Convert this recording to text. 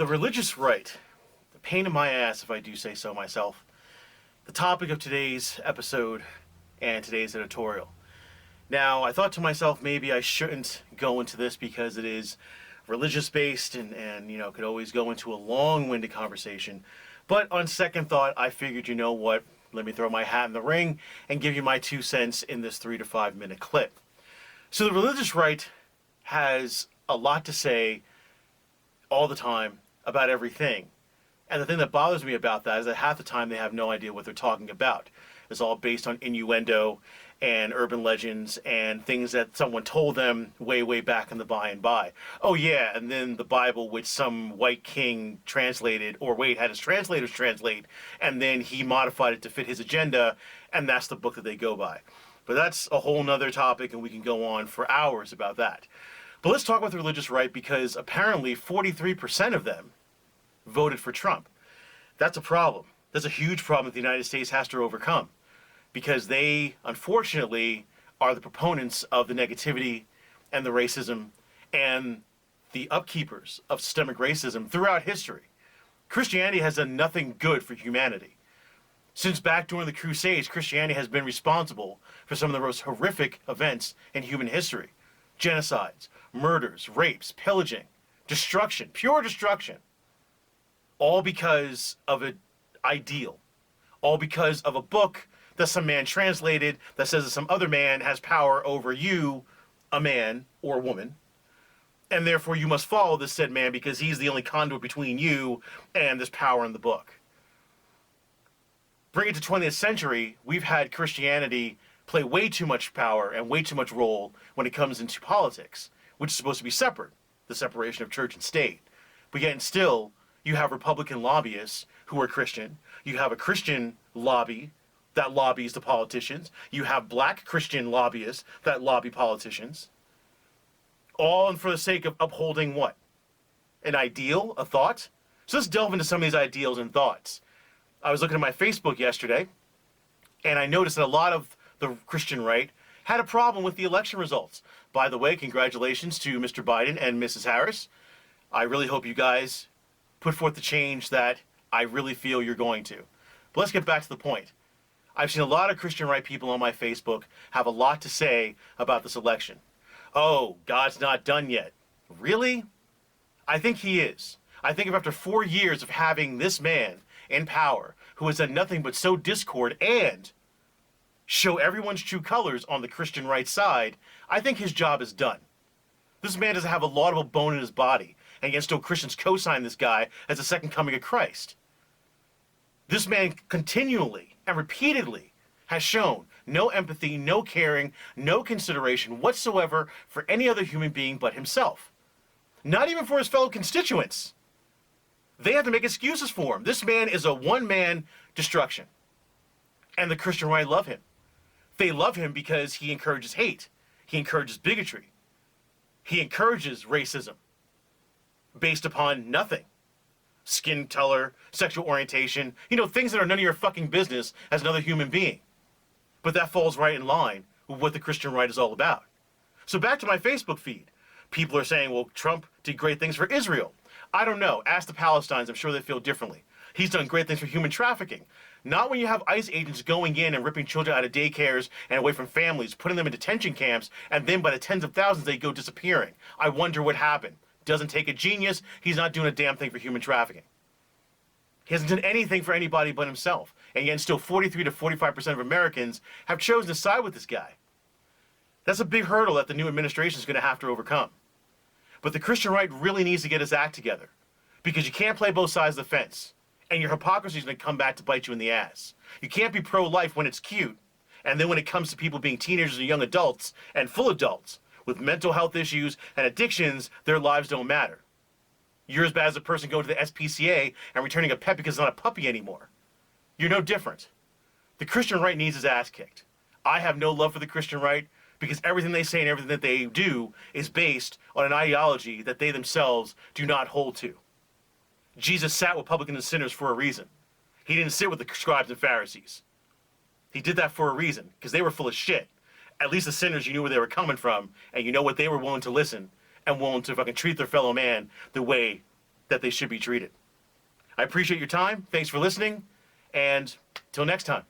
The religious right, the pain in my ass if I do say so myself, the topic of today's episode and today's editorial. Now, I thought to myself maybe I shouldn't go into this because it is religious based and could always go into a long-winded conversation. But on second thought, I figured, you know what, let me throw my hat in the ring and give you my 2 cents in this 3 to 5 minute clip. So the religious right has a lot to say all the time about everything. And the thing that bothers me about that is that half the time they have no idea what they're talking about. It's all based on innuendo and urban legends and things that someone told them way back in the by and by. Oh yeah, and then the Bible, which some white king translated, had his translators translate, and then he modified it to fit his agenda, and that's the book that they go by. But that's a whole nother topic, and we can go on for hours about that. But let's talk about the religious right, because apparently 43% of them voted for Trump. That's a problem. That's a huge problem that the United States has to overcome, because they, unfortunately, are the proponents of the negativity and the racism and the upkeepers of systemic racism throughout history. Christianity has done nothing good for humanity. Since back during the Crusades, Christianity has been responsible for some of the most horrific events in human history. Genocides, murders, rapes, pillaging, destruction, pure destruction. All because of an ideal. All because of a book that some man translated that says that some other man has power over you, a man or woman, and therefore you must follow this said man because he's the only conduit between you and this power in the book. Bring it to 20th century, we've had Christianity play way too much power and way too much role when it comes into politics, which is supposed to be separate, the separation of church and state. But yet still, you have Republican lobbyists who are Christian. You have a Christian lobby that lobbies the politicians. You have black Christian lobbyists that lobby politicians. All for the sake of upholding what? An ideal, a thought? So let's delve into some of these ideals and thoughts. I was looking at my Facebook yesterday, and I noticed that a lot of the Christian right had a problem with the election results. By the way, congratulations to Mr. Biden and Mrs. Harris. I really hope you guys put forth the change that I really feel you're going to. But let's get back to the point. I've seen a lot of Christian right people on my Facebook have a lot to say about this election. Oh, God's not done yet. Really? I think he is. I think if after 4 years of having this man in power who has done nothing but sow discord and show everyone's true colors on the Christian right side, I think his job is done. This man doesn't have a laudable bone in his body, and yet still Christians co-sign this guy as the second coming of Christ. This man continually and repeatedly has shown no empathy, no caring, no consideration whatsoever for any other human being but himself. Not even for his fellow constituents. They have to make excuses for him. This man is a one-man destruction. And the Christian right love him. They love him because he encourages hate. He encourages bigotry. He encourages racism based upon nothing. Skin color, sexual orientation, things that are none of your fucking business as another human being. But that falls right in line with what the Christian right is all about. So back to my Facebook feed. People are saying, well, Trump did great things for Israel. I don't know. Ask the Palestinians. I'm sure they feel differently. He's done great things for human trafficking. Not when you have ICE agents going in and ripping children out of daycares and away from families, putting them in detention camps, and then by the tens of thousands they go disappearing. I wonder what happened. Doesn't take a genius. He's not doing a damn thing for human trafficking. He hasn't done anything for anybody but himself. And yet still 43 to 45% of Americans have chosen to side with this guy. That's a big hurdle that the new administration is going to have to overcome. But the Christian right really needs to get his act together, because you can't play both sides of the fence, and your hypocrisy is going to come back to bite you in the ass. You can't be pro-life when it's cute, and then when it comes to people being teenagers and young adults and full adults with mental health issues and addictions, their lives don't matter. You're as bad as a person going to the SPCA and returning a pet because it's not a puppy anymore. You're no different. The Christian right needs his ass kicked. I have no love for the Christian right, because everything they say and everything that they do is based on an ideology that they themselves do not hold to. Jesus sat with publicans and sinners for a reason. He didn't sit with the scribes and Pharisees. He did that for a reason, because they were full of shit. At least the sinners, you knew where they were coming from, and you know what they were willing to listen and willing to fucking treat their fellow man the way that they should be treated. I appreciate your time. Thanks for listening. And till next time.